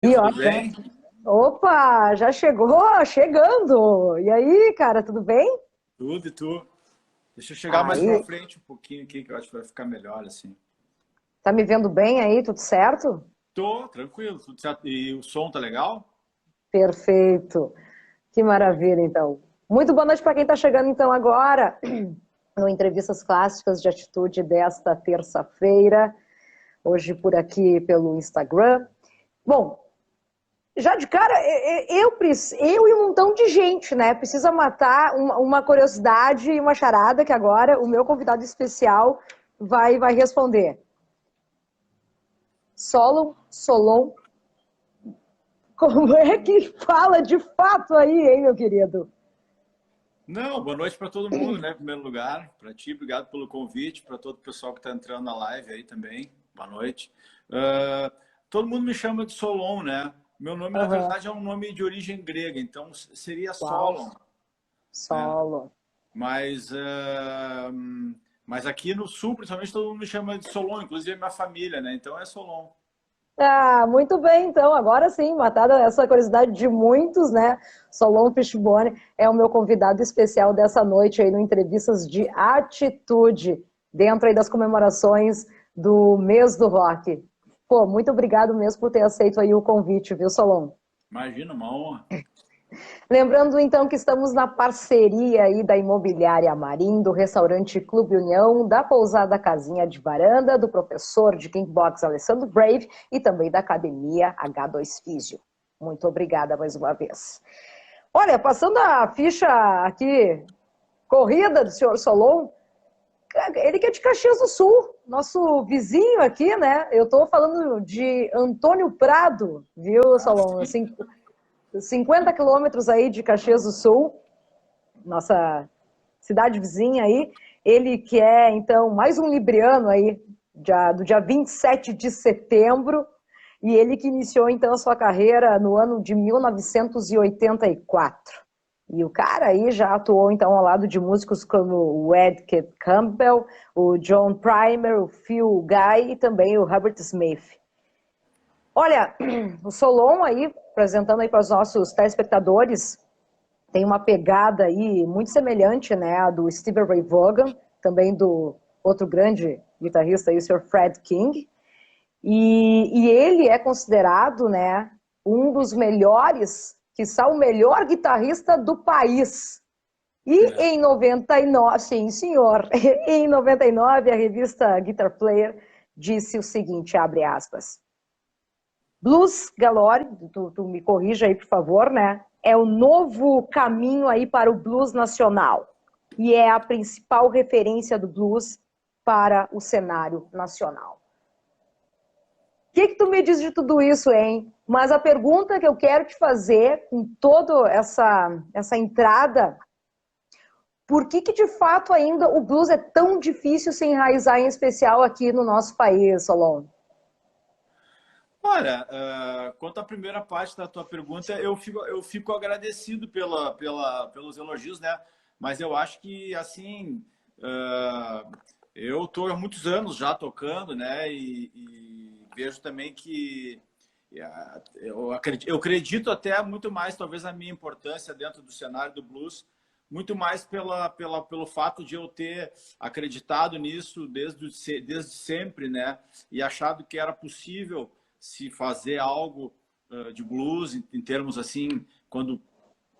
E ó, Tudo bem? opa, já chegou, chegando. E aí, cara, tudo bem? Tudo e tu? Deixa eu chegar mais pra Aí, frente um pouquinho aqui, que eu acho que vai ficar melhor assim. tá me vendo bem aí, tudo certo? Tô, tranquilo, tudo certo. E o som tá legal? Perfeito. Que maravilha, então. Muito boa noite para quem está chegando, então, agora, no Entrevistas Clássicas de Atitude desta terça-feira, hoje por aqui pelo Instagram. Bom, já de cara, eu e um montão de gente, né? Precisa matar uma curiosidade e uma charada que agora o meu convidado especial vai responder. Solon, como é que fala de fato aí, hein, meu querido? Não, boa noite para todo mundo, né? Em primeiro lugar, para ti, obrigado pelo convite, para todo o pessoal que está entrando na live aí também. Boa noite. Ah, todo mundo me chama de Solon, né? Meu nome, na Aham. verdade, é um nome de origem grega, então seria Uau, Solon, né? solo. Mas, mas aqui no sul, principalmente, todo mundo me chama de Solon, inclusive a minha família, né? Então é Solon. Ah, muito bem, então. Agora sim, matada essa curiosidade de muitos, né? Solon Fishbone é o meu convidado especial dessa noite aí no Entrevistas de Atitude, dentro aí das comemorações do mês do rock. Pô, muito obrigado mesmo por ter aceito aí o convite, viu, Solon? Imagina, uma honra. Lembrando então que estamos na parceria aí da Imobiliária Marim, do restaurante Clube União, da pousada Casinha de Varanda, do professor de Kickbox Alessandro Brave e também da Academia H2 Físio. Muito obrigada mais uma vez. Olha, passando a ficha aqui, corrida do senhor Solon, ele que é de Caxias do Sul, nosso vizinho aqui, né? Eu estou falando de Antônio Prado, viu, Ah, Solon? sim. Assim, 50 quilômetros aí de Caxias do Sul, nossa cidade vizinha aí. Ele que é, então, mais um libriano aí, do dia 27 de setembro, e ele que iniciou, então, a sua carreira no ano de 1984. E o cara aí já atuou, então, ao lado de músicos como o Ed Kett Campbell, o John Primer, o Phil Guy e também o Herbert Smith. Olha, o Solon aí, apresentando aí para os nossos telespectadores, tem uma pegada aí muito semelhante, né, a do Stevie Ray Vaughan, também do outro grande guitarrista aí, o Sr. Fred King. E ele é considerado, né, um dos melhores, quiçá o melhor guitarrista do país. E É. em 99, sim, senhor, em 99, a revista Guitar Player disse o seguinte, abre aspas, Blues Galore, tu me corrija aí, por favor, né? É o novo caminho aí para o blues nacional. E é a principal referência do blues para o cenário nacional. O que tu me diz de tudo isso, hein? Mas a pergunta que eu quero te fazer, com toda essa entrada, por que de fato ainda o blues é tão difícil se enraizar, em especial aqui no nosso país, Solon? Olha, quanto à primeira parte da tua pergunta, eu fico agradecido pelos elogios, né? Mas eu acho que, assim, eu estou há muitos anos já tocando, né? E vejo também que eu acredito até muito mais, talvez, a minha importância dentro do cenário do blues, muito mais pelo fato de eu ter acreditado nisso desde sempre, né? E achado que era possível se fazer algo de blues em termos assim, quando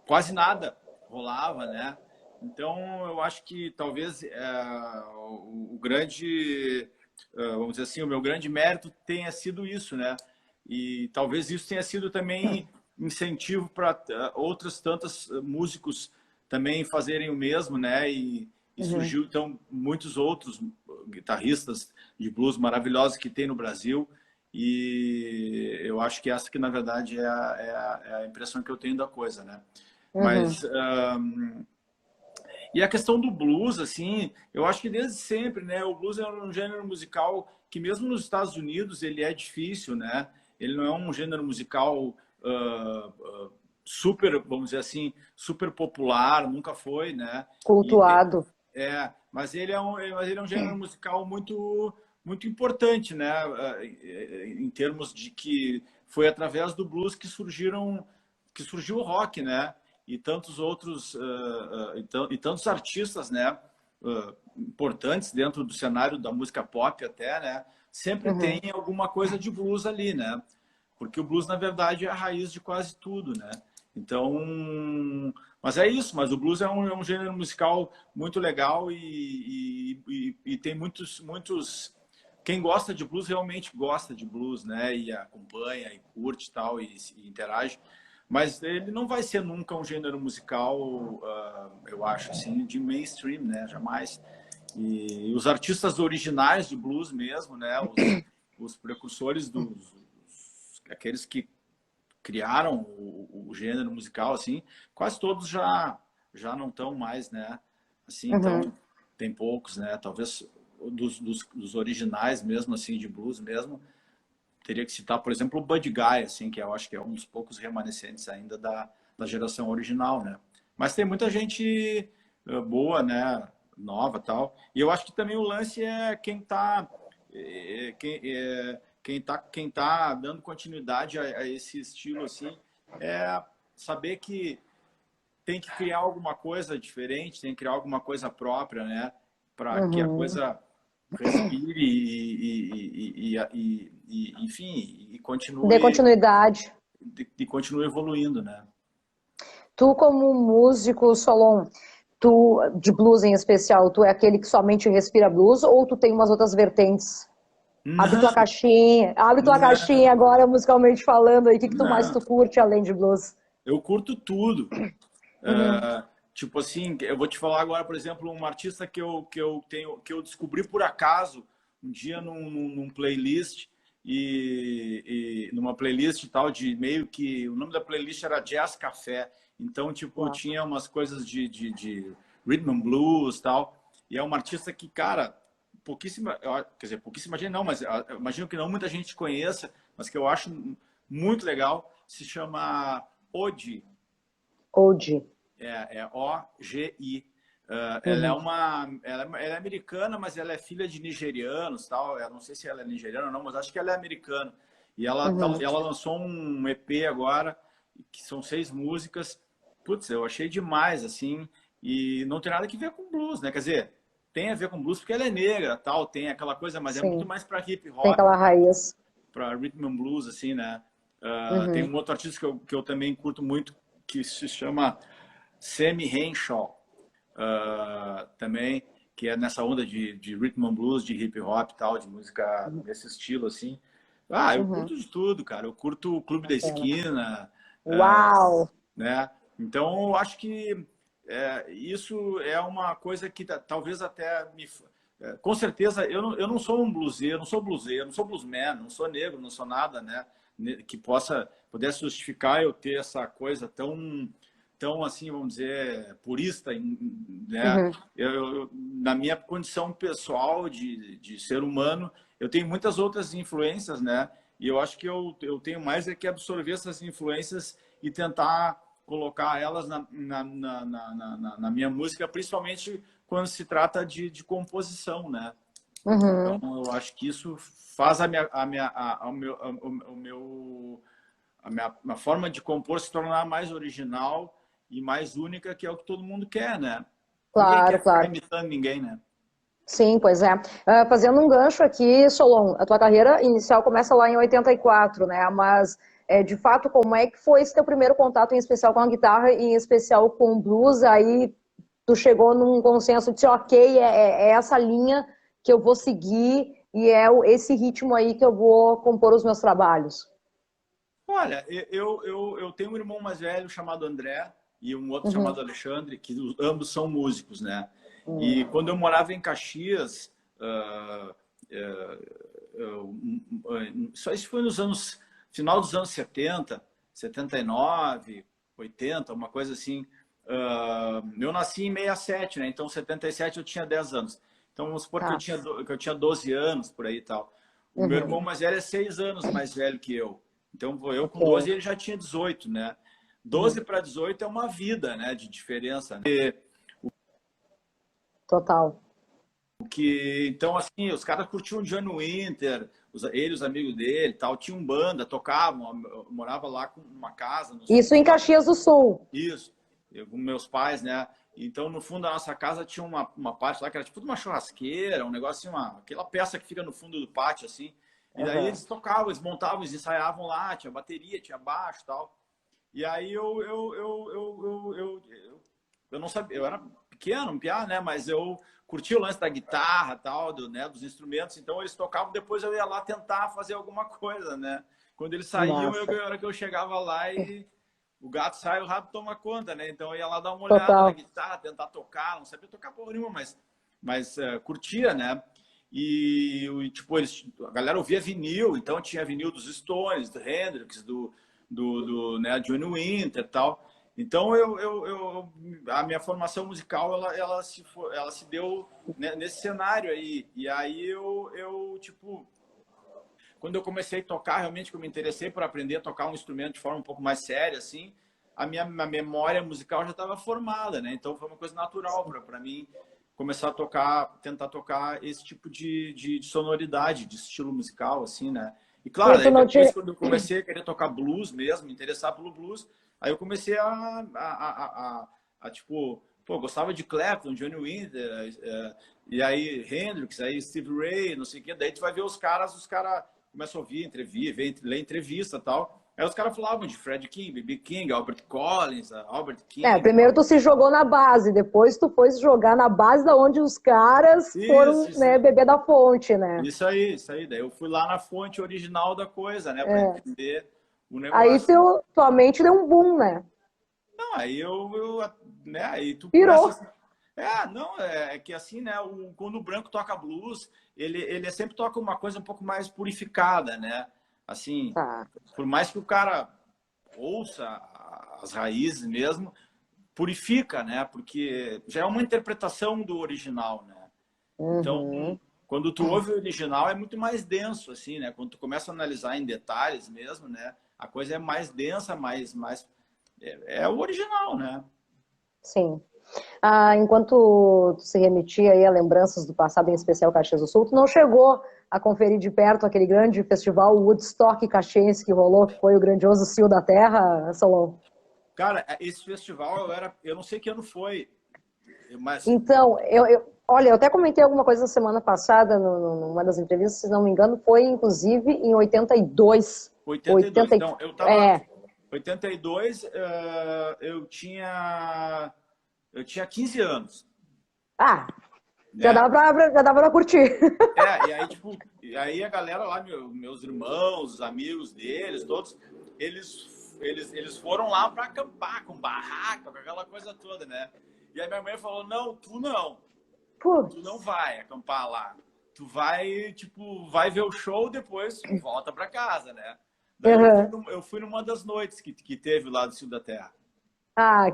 quase nada rolava, né? Então eu acho que talvez o grande, vamos dizer assim, o meu grande mérito tenha sido isso, né? E talvez isso tenha sido também incentivo para outras tantas músicos também fazerem o mesmo, né? E Uhum. surgiu então muitos outros guitarristas de blues maravilhosos que tem no Brasil. E eu acho que essa que na verdade é a impressão que eu tenho da coisa, né? Uhum. Mas e a questão do blues, assim, eu acho que desde sempre, né? O blues é um gênero musical que mesmo nos Estados Unidos ele é difícil, né? Ele não é um gênero musical super, vamos dizer assim, super popular, nunca foi, né? E, Cultuado. mas ele é um gênero musical muito muito importante, né? Em termos de que foi através do blues que surgiu o rock, né? E tantos outros, e tantos artistas, né? Importantes dentro do cenário da música pop até, né? Sempre tem alguma coisa de blues ali, né? Porque o blues, na verdade, é a raiz de quase tudo, né? Então, mas é isso, mas o blues é um gênero musical muito legal e tem muitos... Quem gosta de blues realmente gosta de blues, né? E acompanha, e curte e tal, e interage. Mas ele não vai ser nunca um gênero musical, eu acho, assim, de mainstream, né? Jamais. E os artistas originais de blues mesmo, né? Os precursores aqueles que criaram o gênero musical, assim, quase todos já não estão mais, né? Assim, então, tem poucos, né? Talvez dos originais mesmo, assim, de blues mesmo, teria que citar, por exemplo, o Buddy Guy, assim, que eu acho que é um dos poucos remanescentes ainda da geração original, né? Mas tem muita gente boa, né? Nova tal. E eu acho que também o lance é quem tá dando continuidade a esse estilo, assim, é saber que tem que criar alguma coisa diferente, tem que criar alguma coisa própria, né? Para que a coisa respire enfim, e Dê continuidade. continue evoluindo, né? Tu, como músico, Solon, tu, de blues em especial, tu é aquele que somente respira blues ou tu tem umas outras vertentes? Não, Abre tua caixinha não, agora, musicalmente falando aí, o que que tu mais não. tu curte além de blues? Eu curto tudo. Uhum. Tipo assim, eu vou te falar agora, por exemplo, um artista que eu descobri por acaso um dia num playlist numa playlist e tal de meio que o nome da playlist era Jazz Café. Então, tipo, Uau. tinha umas coisas de rhythm and blues, tal. E é uma artista que, cara, pouquíssima, quer dizer, pouquíssima gente não, mas imagino que não muita gente conheça, mas que eu acho muito legal, se chama Odi. Oji. É OGI. Uhum. Ela é americana, mas ela é filha de nigerianos, tal. Eu não sei se ela é nigeriana ou não, mas acho que ela é americana. E Uhum. ela lançou um EP agora, que são 6 músicas. Putz, eu achei demais, assim. E não tem nada que ver com blues, né? Quer dizer, tem a ver com blues porque ela é negra, tal, tem aquela coisa, mas é muito Sim, mais para hip tem hop, aquela raiz. para rhythm and blues, assim, né? Tem Uhum. um outro artista que eu também curto muito, que se chama Sammy Henshaw, também, que é nessa onda de rhythm and blues, de hip hop e tal, de música nesse estilo, assim. Eu Uhum. curto de tudo, cara. Eu curto o Clube da Bacana. Esquina, Uau! né? Então, eu acho que isso é uma coisa que talvez até com certeza, eu não sou um bluseiro, não sou bluseiro, não sou bluesman, não sou negro, não sou nada, né? Que pudesse justificar eu ter essa coisa tão assim, vamos dizer, purista, né? Uhum. Na minha condição pessoal de ser humano, eu tenho muitas outras influências, né? E eu acho que eu tenho mais é que absorver essas influências e tentar colocar elas na minha música, principalmente quando se trata de composição, né? Então, Uhum. eu acho que isso faz o meu, a minha forma de compor se tornar mais original e mais única, que é o que todo mundo quer, né? Ninguém Claro, quer ficar claro. imitando ninguém, né? Sim, pois é. Fazendo um gancho aqui, Solon, a tua carreira inicial começa lá em 84, né? Mas, de fato, como é que foi esse teu primeiro contato, em especial com a guitarra e em especial com o blues? Aí tu chegou num consenso de, ok, é essa linha que eu vou seguir e esse ritmo aí que eu vou compor os meus trabalhos. Olha, eu tenho um irmão mais velho chamado André e um outro Uhum. chamado Alexandre, que ambos são músicos, né? E Hum. quando eu morava em Caxias, ah, ah, só isso foi nos anos, final dos anos 70, 79, 80, uma coisa assim. Eu nasci em 67, né? Então, em 77 eu tinha 10 anos. Então, vamos supor que Tá. que eu tinha 12 anos, por aí e tal. O meu irmão Uhum. mais velho é 6 anos mais velho que eu. Então, eu com 12 Ok. ele já tinha 18, né? Uhum. 12 para 18 é uma vida, né, de diferença, né? Total. Então, assim, os caras curtiam Johnny Winter, ele, os amigos dele, tal, tinham banda, tocavam, eu morava lá com uma casa. Isso em Caxias do Sul. Isso, eu, com meus pais, né? Então, no fundo da nossa casa tinha uma parte lá que era tipo uma churrasqueira, um negócio assim, aquela peça que fica no fundo do pátio, assim. E daí eles tocavam, eles montavam, eles ensaiavam lá, tinha bateria, tinha baixo e tal. E aí eu não sabia, eu era pequeno, um piá, né? Mas eu curtia o lance da guitarra, tal, né? Dos instrumentos. Então eles tocavam, depois eu ia lá tentar fazer alguma coisa, né? Quando eles saíam, era que eu chegava lá e o gato sai, o rato toma conta, né? Então eu ia lá dar uma olhada na guitarra, tentar tocar, não sabia tocar porra nenhuma, mas curtia, né? E tipo, a galera ouvia vinil, então tinha vinil dos Stones, do Hendrix, né, Johnny Winter e tal. Então a minha formação musical ela se deu nesse cenário aí. E aí tipo, quando eu comecei a tocar, realmente que eu me interessei por aprender a tocar um instrumento de forma um pouco mais séria, assim, a minha memória musical já estava formada, né? Então foi uma coisa natural para mim começar a tocar, tentar tocar esse tipo de sonoridade, de estilo musical, assim, né? E claro, aí depois quando eu comecei a querer tocar blues mesmo, me interessar pelo blues, aí eu comecei a tipo, pô, gostava de Clapton, Johnny Winter, e aí Hendrix, aí Steve Ray, não sei o quê, daí tu vai ver os caras começam a ouvir, ler entrevista e tal. Aí os caras falavam de Fred King, B.B. King, Albert Collins, Albert King. Primeiro tu se jogou na base, depois tu foi se jogar na base da onde os caras foram, né, beber da fonte, né? Isso aí. Daí eu fui lá na fonte original da coisa, né, para entender o negócio. Aí tua mente deu um boom, né? Não, aí né, aí tu pirou. Começa... não, é que assim, né, quando o branco toca blues, ele sempre toca uma coisa um pouco mais purificada, né? Assim, por mais que o cara ouça as raízes mesmo, purifica, né? Porque já é uma interpretação do original, né? Então, quando tu ouve o original é muito mais denso, assim, né? Quando tu começa a analisar em detalhes mesmo, né? A coisa é mais densa, mais é o original, né? Sim. Enquanto tu se remetia aí a lembranças do passado, em especial Caxias do Sul, tu não chegou a conferir de perto aquele grande festival Woodstock Caxiense que rolou, que foi o grandioso Cio da Terra, Solon? Cara, esse festival eu não sei que ano foi, mas... Então, olha, eu até comentei alguma coisa na semana passada, numa das entrevistas, se não me engano, foi inclusive em 82. 82, então, eu tava... 82, eu tinha 15 anos. Já dava pra curtir. E aí, tipo, a galera lá, meus irmãos, os amigos deles, todos, eles foram lá para acampar, com barraca, com aquela coisa toda, né? E aí minha mãe falou, não, tu não vai acampar lá. Tu vai, tipo, vai ver o show, depois volta para casa, né? Daí eu fui numa das noites que teve lá do Cio da Terra.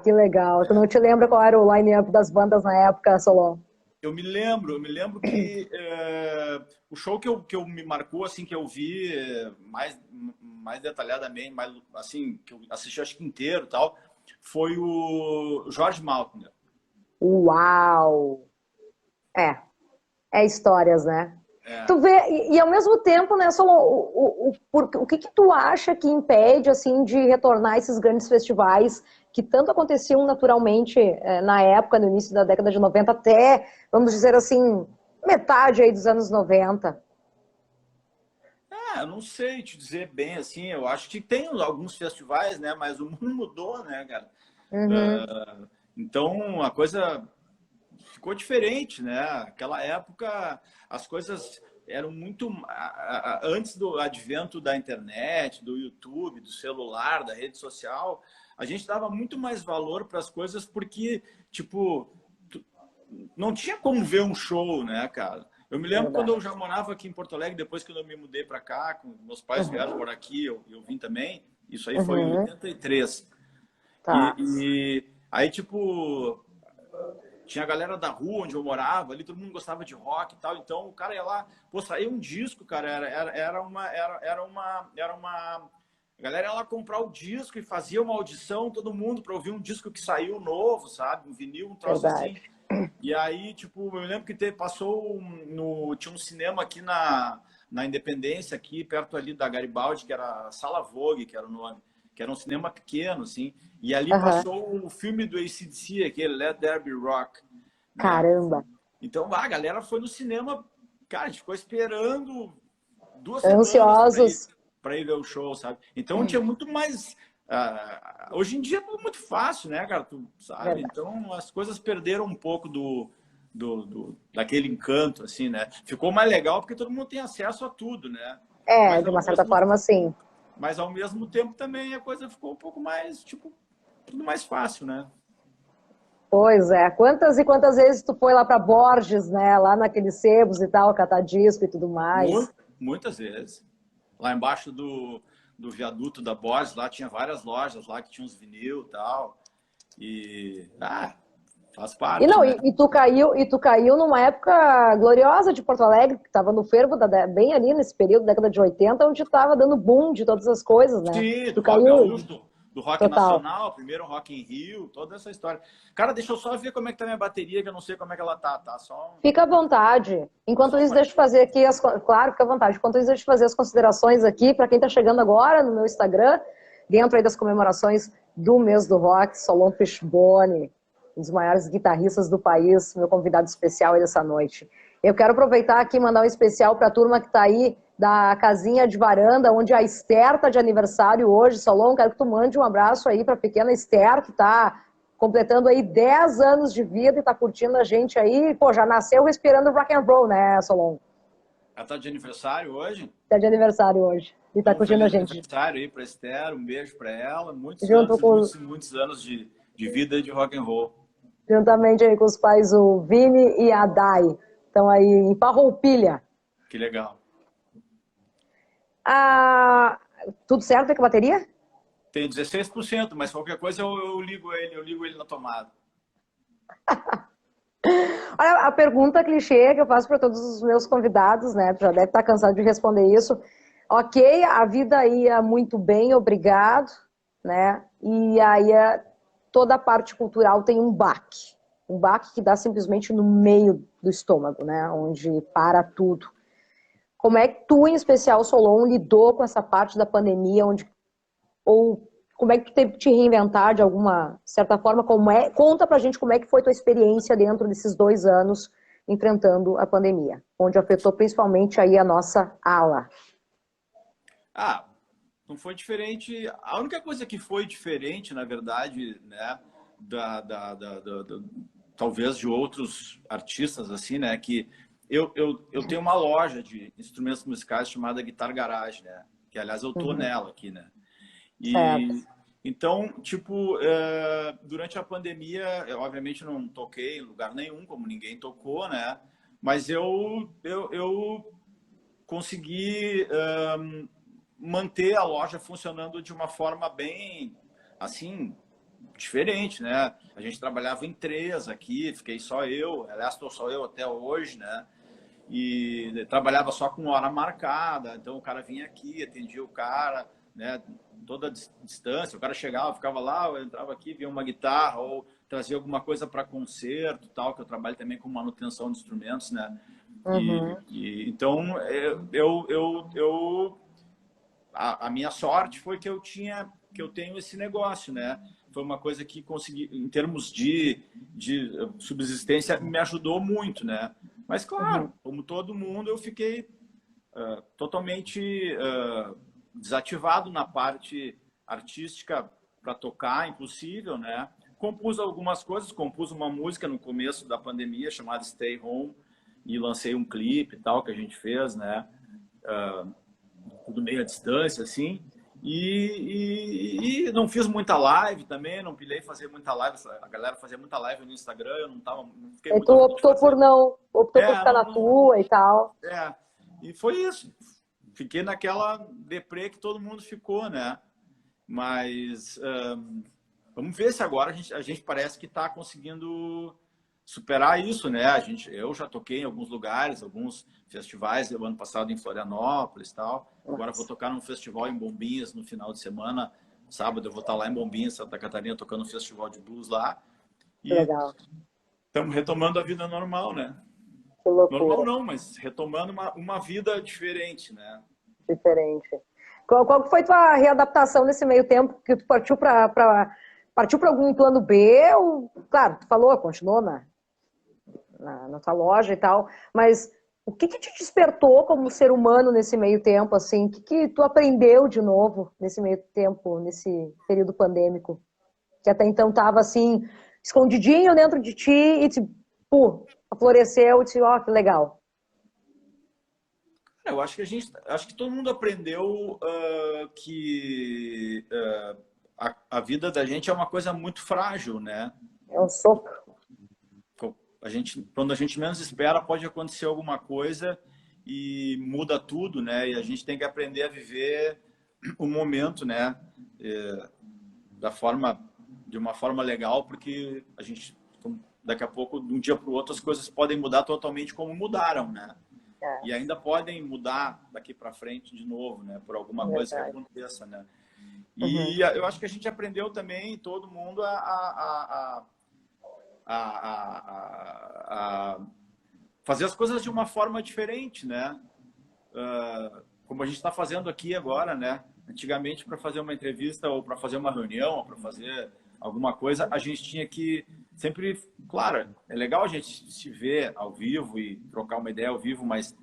Que legal. Tu não te lembra qual era o line-up das bandas na época, Solon? Eu me lembro que o show que eu me marcou, assim, que eu vi mais detalhadamente, mais, assim, que eu assisti acho que inteiro e tal, foi o George Maltner. Uau! É histórias, né? Tu vê, e ao mesmo tempo, né, Solon, o que tu acha que impede, assim, de retornar esses grandes festivais que tanto aconteciam naturalmente na época, no início da década de 90 até, vamos dizer assim, metade aí dos anos 90? Eu não sei te dizer bem, assim, eu acho que tem alguns festivais, né, mas o mundo mudou, né, cara? Então, a coisa ficou diferente, né? Aquela época, as coisas eram muito... Antes do advento da internet, do YouTube, do celular, da rede social, a gente dava muito mais valor para as coisas porque, tipo, não tinha como ver um show, né, cara? Eu me lembro quando eu já morava aqui em Porto Alegre, depois que eu me mudei para cá, com meus pais vieram por aqui, eu vim também. Isso aí foi em 83. E aí, tipo, tinha a galera da rua onde eu morava, ali todo mundo gostava de rock e tal. Então o cara ia lá, pô, saía um disco, cara, era uma a galera ia lá comprar o disco e fazia uma audição, todo mundo, para ouvir um disco que saiu novo, sabe? Um vinil, um troço assim. E aí, tipo, eu lembro que passou tinha um cinema aqui na Independência, aqui, perto ali da Garibaldi, que era a Sala Vogue, que era o nome, que era um cinema pequeno, assim, e ali passou o filme do AC/DC, aquele Let There Be Rock, né? Caramba! Então, a galera foi no cinema, cara, a gente ficou esperando 2 Ansiosos. semanas para ir ver o show, sabe? Então, tinha muito mais... hoje em dia é tudo muito fácil, né, cara? Tu sabe? Verdade. Então, as coisas perderam um pouco daquele encanto, assim, né? Ficou mais legal porque todo mundo tem acesso a tudo, né? Mas, De uma certa forma, sim. Mas, ao mesmo tempo, também a coisa ficou um pouco mais, tipo, tudo mais fácil, né? Pois é. Quantas e quantas vezes tu foi lá para Borges, né? Lá naqueles sebos e tal, catar disco e tudo mais. Muitas vezes. Lá embaixo do viaduto da Borges, lá tinha várias lojas lá que tinham uns vinil e tal. E, faz parte, né? E tu caiu numa época gloriosa de Porto Alegre, que estava no fervo, bem ali nesse período, década de 80, onde estava dando boom de todas as coisas, né? Sim, Tu do rock caiu gaúcho, do rock total. nacional, primeiro Rock in Rio, toda essa história. Cara, deixa eu só ver como é que tá minha bateria, que eu não sei como é que ela tá? Fica à vontade. Enquanto Só um isso, deixa eu fazer aqui Claro, fica à vontade. Enquanto isso, deixa eu fazer as considerações aqui para quem está chegando agora no meu Instagram, dentro aí das comemorações do mês do rock, Solon Fishbone, um dos maiores guitarristas do país, meu convidado especial aí dessa noite. Eu quero aproveitar aqui e mandar um especial para a turma que está aí da casinha de varanda, onde a Esther está de aniversário hoje. Solon, quero que tu mande um abraço aí para a pequena Esther, que está completando aí 10 anos de vida e tá curtindo a gente aí. Pô, já nasceu respirando rock and roll, né, Solon? Ela tá de aniversário hoje? Tá de aniversário hoje. E tá Então, curtindo a feliz gente. aniversário aí pra Esther, um beijo pra ela. Muitos Junto anos e com, muitos anos de vida e de rock and roll. juntamente aí com os pais, o Vini e a Dai. Estão aí em Farroupilha. Que legal. Tudo certo aí com a bateria? Tem 16%, mas qualquer coisa eu ligo ele na tomada. Olha, a pergunta clichê que eu faço para todos os meus convidados, né? Tu já deve estar cansado de responder isso. Ok, a vida ia muito bem, obrigado, né? E aí toda a parte cultural tem um baque. Um baque que dá simplesmente no meio do estômago, né? Onde para tudo. Como é que tu, em especial, Solon, lidou com essa parte da pandemia, ou como é que tu teve que te reinventar de alguma certa forma? Conta pra gente como é que foi tua experiência dentro desses 2 anos enfrentando a pandemia, onde afetou principalmente aí a nossa ala. Não foi diferente. A única coisa que foi diferente, na verdade, né, talvez de outros artistas, assim, né, que eu tenho uma loja de instrumentos musicais chamada Guitar Garage, né, que aliás eu tô nela aqui, né. E então, tipo, durante a pandemia, eu obviamente não toquei em lugar nenhum, como ninguém tocou, né, mas eu consegui manter a loja funcionando de uma forma bem, assim, diferente, né? A gente trabalhava em 3 aqui, fiquei só eu, aliás, estou só eu até hoje, né? E trabalhava só com hora marcada, então o cara vinha aqui, atendia o cara, né? Toda a distância, o cara chegava, ficava lá, eu entrava aqui, via uma guitarra ou trazia alguma coisa para concerto, tal, que eu trabalho também com manutenção de instrumentos, né? Então a minha sorte foi que eu tenho esse negócio, né? Foi uma coisa que consegui, em termos de subsistência, me ajudou muito, né? Mas claro, como todo mundo, eu fiquei totalmente desativado na parte artística para tocar, impossível, né? Compus algumas coisas, compus uma música no começo da pandemia chamada Stay Home e lancei um clipe e tal que a gente fez, né? Tudo meio à distância, assim. E não fiz muita live também, não pilhei fazer muita live. A galera fazia muita live no Instagram, eu não fiquei E muito tu afim de fazer. optou por ficar na tua e tal. E foi isso. Fiquei naquela deprê que todo mundo ficou, né? Mas vamos ver se agora a gente parece que está conseguindo superar isso, né? Eu já toquei em alguns lugares, alguns festivais, ano passado em Florianópolis e tal. Agora vou tocar num festival em Bombinhas no final de semana. Sábado eu vou estar lá em Bombinhas, Santa Catarina, tocando um festival de blues lá. E Legal. estamos retomando a vida normal, né? normal não, mas retomando uma vida diferente, né? Diferente. Qual foi tua readaptação nesse meio tempo que tu partiu para algum plano B? Ou, claro, tu falou, continuou na tua loja e tal, mas o que te despertou como ser humano nesse meio tempo, assim? O que tu aprendeu de novo nesse meio tempo, nesse período pandêmico? Que até então estava assim, escondidinho dentro de ti e floresceu e disse, ó, que legal. Eu acho que todo mundo aprendeu que a vida da gente é uma coisa muito frágil, né? É um sopro. Quando a gente menos espera, pode acontecer alguma coisa e muda tudo, né? E a gente tem que aprender a viver o momento, né? De uma forma legal, porque a gente daqui a pouco, de um dia para o outro, as coisas podem mudar totalmente como mudaram, né? E ainda podem mudar daqui para frente de novo, né? Por alguma coisa que aconteça, né? E eu acho que a gente aprendeu também, todo mundo, a fazer as coisas de uma forma diferente, né? Como a gente está fazendo aqui agora, né? Antigamente, para fazer uma entrevista ou para fazer uma reunião ou para fazer alguma coisa, a gente tinha que sempre... Claro, é legal a gente se ver ao vivo e trocar uma ideia ao vivo, mas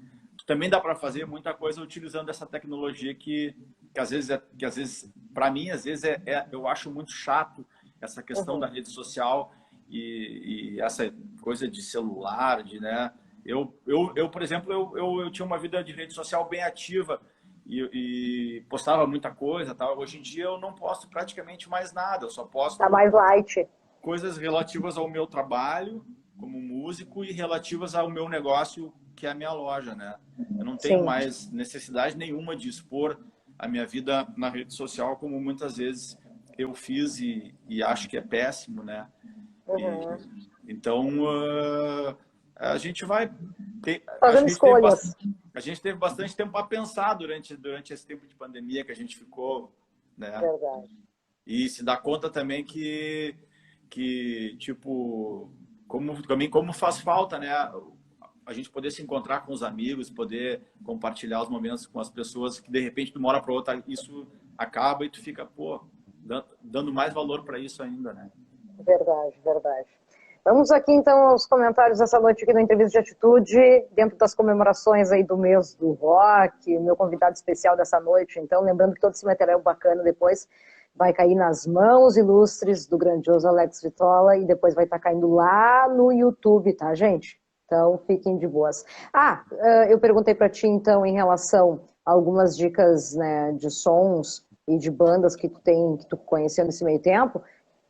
também dá para fazer muita coisa utilizando essa tecnologia que às vezes para mim, às vezes, eu acho muito chato essa questão da rede social e essa coisa de celular, né? Por exemplo, eu tinha uma vida de rede social bem ativa e postava muita coisa, tal. Hoje em dia eu não posto praticamente mais nada, eu só posto Tá mais light. Coisas relativas ao meu trabalho como músico e relativas ao meu negócio, que é a minha loja, né? Eu não tenho mais necessidade nenhuma de expor a minha vida na rede social, como muitas vezes eu fiz e acho que é péssimo, né? Então, a gente vai ter... Fazendo escolhas. A gente teve bastante tempo para pensar durante esse tempo de pandemia que a gente ficou, né? Verdade. E se dá conta também que tipo, como faz falta, né? A gente poder se encontrar com os amigos, poder compartilhar os momentos com as pessoas que de repente de uma hora para outra isso acaba e tu fica, pô, dando mais valor para isso ainda, né? Verdade, verdade. Vamos aqui então aos comentários dessa noite aqui no Entrevista de Atitude, dentro das comemorações aí do mês do rock, o meu convidado especial dessa noite, então, lembrando que todo esse material bacana depois vai cair nas mãos ilustres do grandioso Alex Vitola e depois vai estar caindo lá no YouTube, tá, gente? Então, fiquem de boas. Eu perguntei para ti, então, em relação a algumas dicas, né, de sons e de bandas que tu conheceu nesse meio tempo,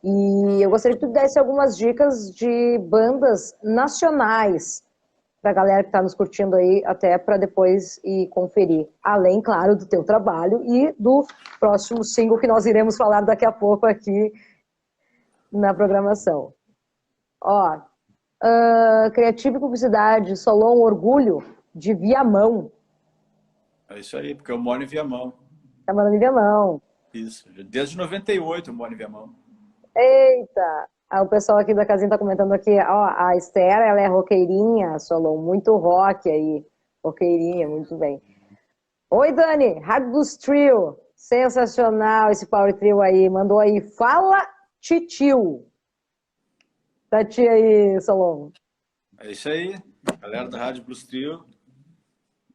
e eu gostaria que tu desse algumas dicas de bandas nacionais para a galera que está nos curtindo aí, até para depois ir conferir. Além, claro, do teu trabalho e do próximo single que nós iremos falar daqui a pouco aqui na programação. Ó, Criativa e Publicidade, Solon Orgulho, de Viamão. É isso aí, porque eu moro em Viamão. Tá morando em Viamão. Isso, desde 98 eu moro em Viamão. Eita! O pessoal aqui da casinha tá comentando aqui, ó, a Esther, ela é roqueirinha, Solon, muito rock aí. Roqueirinha, muito bem. Oi, Dani, Hard Blues Trio, sensacional esse Power Trio aí, mandou aí, fala Titio. Tá tia aí, Solon. É isso aí, galera da Rádio Blues Trio,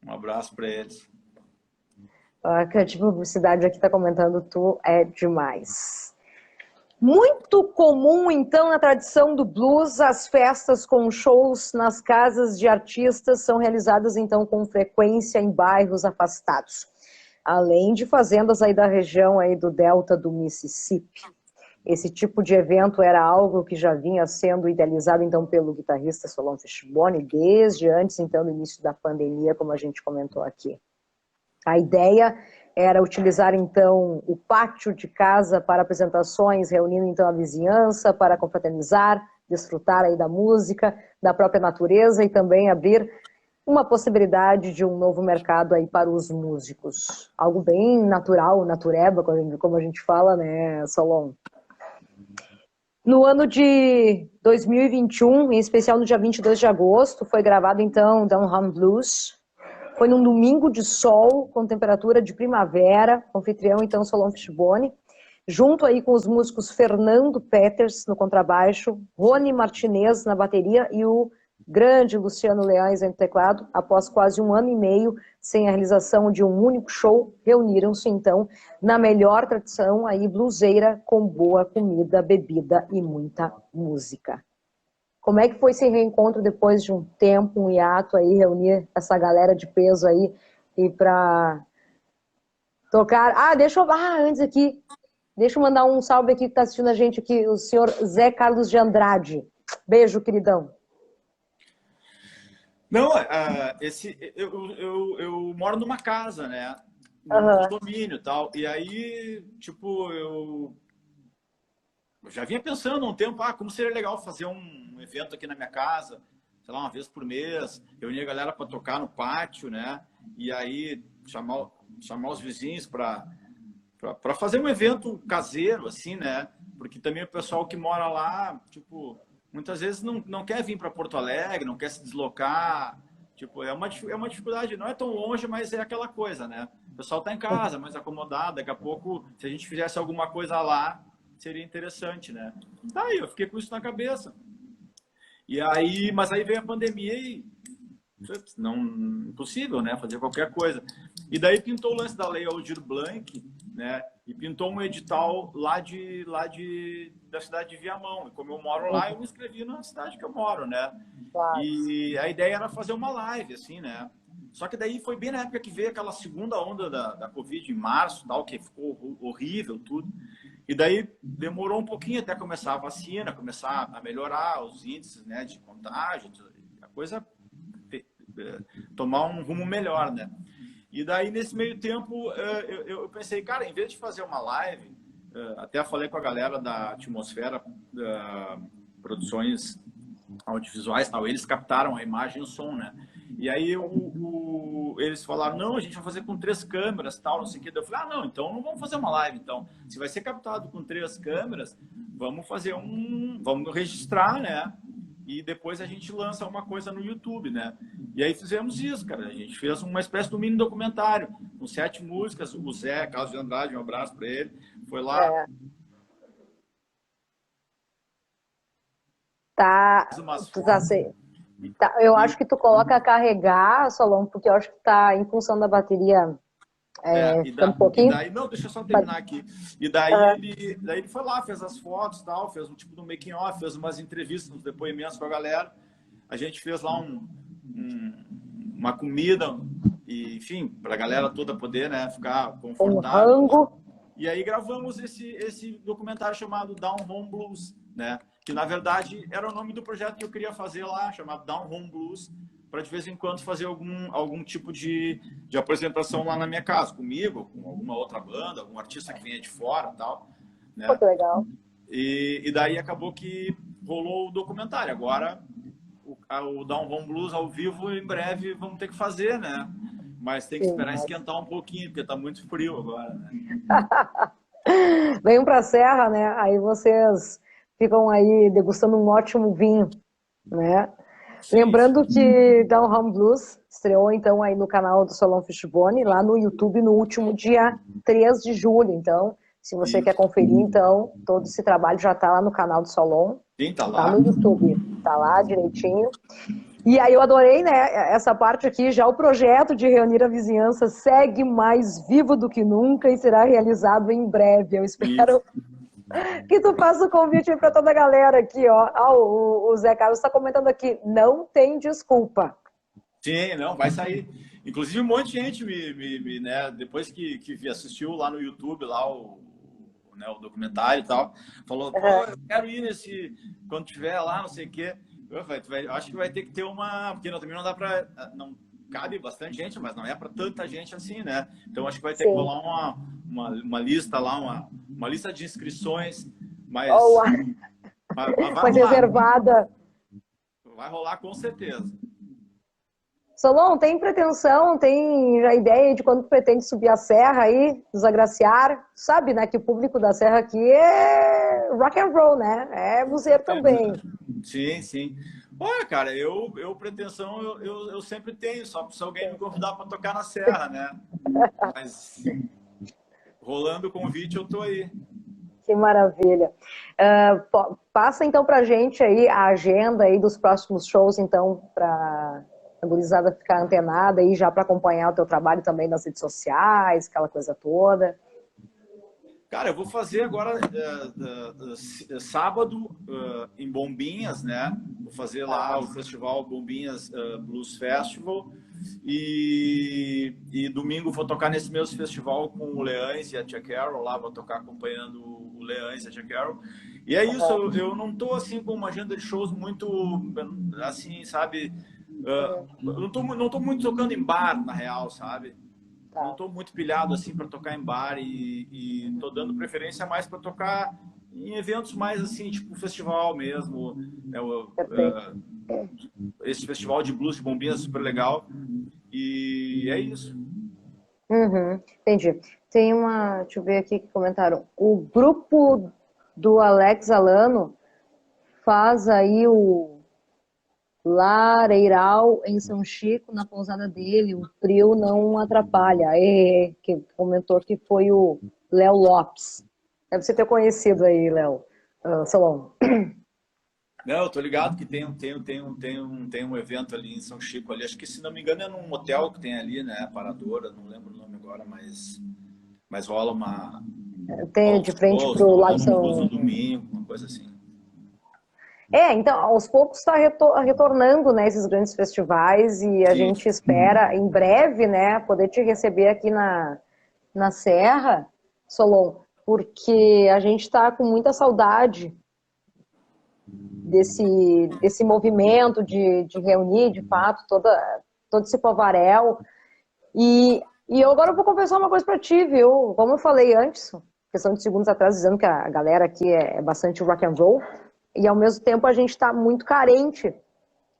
um abraço para eles. A Criativa Publicidade aqui tá comentando, tu é demais. Muito comum, então, na tradição do blues, as festas com shows nas casas de artistas são realizadas, então, com frequência em bairros afastados, além de fazendas aí da região aí do delta do Mississippi. Esse tipo de evento era algo que já vinha sendo idealizado, então, pelo guitarrista Solon Fishbone desde antes, então, do início da pandemia, como a gente comentou aqui. A ideia era utilizar, então, o pátio de casa para apresentações, reunindo, então, a vizinhança para confraternizar, desfrutar aí da música, da própria natureza e também abrir uma possibilidade de um novo mercado aí para os músicos. Algo bem natural, natureba, como a gente fala, né, Solon? No ano de 2021, em especial no dia 22 de agosto, foi gravado então Down Home Blues. Foi num domingo de sol, com temperatura de primavera, anfitrião então Solon Fishbone, junto aí com os músicos Fernando Peters no contrabaixo, Rony Martinez na bateria e o grande Luciano Leães no teclado. Após quase um ano e meio sem a realização de um único show, reuniram-se então na melhor tradição aí bluseira, com boa comida, bebida e muita música. Como é que foi esse reencontro depois de um tempo, um hiato aí, reunir essa galera de peso aí e para tocar? Antes aqui, deixa eu mandar um salve aqui que tá assistindo a gente aqui, o senhor Zé Carlos de Andrade. Beijo, queridão. Não, eu moro numa casa, né? Num condomínio e tal. E aí, tipo, eu já vinha pensando há um tempo, como seria legal fazer um evento aqui na minha casa, sei lá, uma vez por mês, reunir a galera para tocar no pátio, né? E aí chamar os vizinhos para fazer um evento caseiro, assim, né? Porque também o pessoal que mora lá, tipo, muitas vezes não quer vir para Porto Alegre, não quer se deslocar. Tipo, é uma dificuldade, não é tão longe, mas é aquela coisa, né? O pessoal tá em casa, mais acomodado, daqui a pouco, se a gente fizesse alguma coisa lá, seria interessante, né? Daí eu fiquei com isso na cabeça. E aí, mas aí veio a pandemia e não impossível, né? Fazer qualquer coisa. E daí pintou o lance da Lei Aldir Blanc, né? E pintou um edital da cidade de Viamão. E como eu moro lá, eu me inscrevi na cidade que eu moro, né? E a ideia era fazer uma live, assim, né? Só que daí foi bem na época que veio aquela segunda onda da Covid, em março, tal, que ficou horrível tudo. E daí demorou um pouquinho até começar a vacina, começar a melhorar os índices, né, de contágio, a coisa tomar um rumo melhor, né? E daí, nesse meio tempo, eu pensei, cara, em vez de fazer uma live, até falei com a galera da Atmosfera Produções Audiovisuais, tal, eles captaram a imagem e o som, né? E aí eles falaram, não, a gente vai fazer com 3 câmeras, tal, não sei o que. Eu falei, não, então não vamos fazer uma live, então. Se vai ser captado com 3 câmeras, vamos fazer vamos registrar, né? E depois a gente lança uma coisa no YouTube, né? E aí fizemos isso, cara. A gente fez uma espécie de mini documentário, com 7 músicas. O Zé Carlos de Andrade, um abraço para ele, foi lá. Eu acho que tu coloca a carregar, Solon, porque eu acho que tá em função da bateria. Um pouquinho. E daí, não, deixa eu só terminar aqui. E daí, ele foi lá, fez as fotos, tal, fez um tipo de making off, fez umas entrevistas, uns depoimentos com a galera. A gente fez lá uma comida, e, enfim, para a galera toda poder, né, ficar confortável. Um rango. E aí gravamos esse documentário chamado Down Home Blues, né? Que na verdade era o nome do projeto que eu queria fazer lá, chamado Down Home Blues, para de vez em quando fazer algum tipo de apresentação lá na minha casa, comigo, com alguma outra banda, algum artista que venha de fora e tal. Né? Pô, que legal. E daí acabou que rolou o documentário. Agora, o Down Home Blues ao vivo, em breve vamos ter que fazer, né? Mas tem que esperar esquentar um pouquinho, porque tá muito frio agora, né? Venham pra Serra, né? Aí vocês ficam aí degustando um ótimo vinho, né? Sim, lembrando que Down Home Blues estreou então aí no canal do Solon Fishbone, lá no YouTube, no último dia 3 de julho. Então, se você quer conferir, então, todo esse trabalho já tá lá no canal do Solon. Sim, tá lá. Tá no YouTube, tá lá direitinho. E aí eu adorei, né, essa parte aqui, já o projeto de reunir a vizinhança segue mais vivo do que nunca e será realizado em breve. Eu espero que tu faça o convite para toda a galera aqui, ó. O Zé Carlos está comentando aqui, não tem desculpa. Sim, não, vai sair. Inclusive um monte de gente né, depois que assistiu lá no YouTube, lá o documentário e tal, falou, pô, eu quero ir quando tiver lá, não sei o quê. Acho que vai ter que ter porque também não dá para, não cabe bastante gente, mas não é para tanta gente assim, né? Então acho que vai ter que rolar uma lista lá, uma lista de inscrições, mas vai reservada. Vai rolar com certeza. Solon, tem pretensão, tem já ideia de quando pretende subir a serra aí, nos agraciar? Sabe, né, que o público da serra aqui é rock and roll, né? É buzeiro também. Sim, sim. Olha, cara, pretensão eu sempre tenho, só se alguém me convidar para tocar na serra, né? Mas rolando o convite, eu tô aí. Que maravilha. Passa então pra gente aí a agenda aí dos próximos shows, então, para a gurizada ficar antenada aí já para acompanhar o teu trabalho também nas redes sociais, aquela coisa toda. Cara, eu vou fazer agora sábado em Bombinhas, né? Vou fazer lá o festival Bombinhas Blues Festival e domingo vou tocar nesse mesmo festival com o Leães e a Tia Carol lá, vou tocar acompanhando o Leães e a Tia Carol. E é isso, eu não tô assim com uma agenda de shows muito assim, sabe? Não tô muito tocando em bar, na real, sabe? Não estou muito pilhado assim para tocar em bar e tô dando preferência mais para tocar em eventos mais assim, tipo festival mesmo. Esse festival de blues de Bombinhas é super legal. E é isso. Uhum, entendi. Tem uma, deixa eu ver aqui que comentaram. O grupo do Alex Alano faz aí o Lareiral em São Chico, na pousada dele, o frio não atrapalha. Que comentou que foi o Léo Lopes. Deve você ter conhecido aí, Léo. Solon. Não, eu tô ligado que tem um evento ali em São Chico ali. Acho que, se não me engano, é num hotel que tem ali, né? Paradora, não lembro o nome agora, mas rola uma. Tem Rola de uns frente shows, pro Lago rola um blues São... no domingo, uma coisa assim. Então, aos poucos está retornando, né, esses grandes festivais e a Sim. gente espera em breve, né, poder te receber aqui na Serra, Solon, porque a gente está com muita saudade desse movimento de reunir, de fato, todo esse povaréu. E eu agora vou confessar uma coisa para ti, viu? Como eu falei antes, questão de segundos atrás, dizendo que a galera aqui é bastante rock and roll, e ao mesmo tempo a gente está muito carente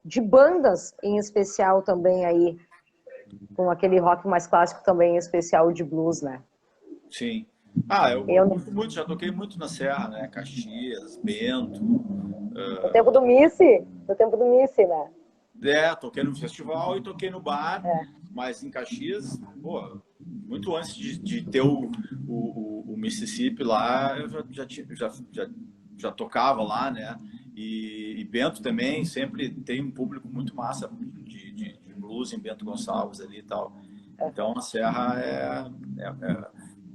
de bandas, em especial também aí, com aquele rock mais clássico também, em especial de blues, né? Sim. Eu curto muito, já toquei muito na Serra, né? Caxias, Bento. No tempo do Missy, né? Toquei no festival e toquei no bar, mas em Caxias, pô, muito antes de ter o Mississippi lá, eu já tocava lá, né? E Bento também, sempre tem um público muito massa de blues em Bento Gonçalves ali e tal. Então a Serra é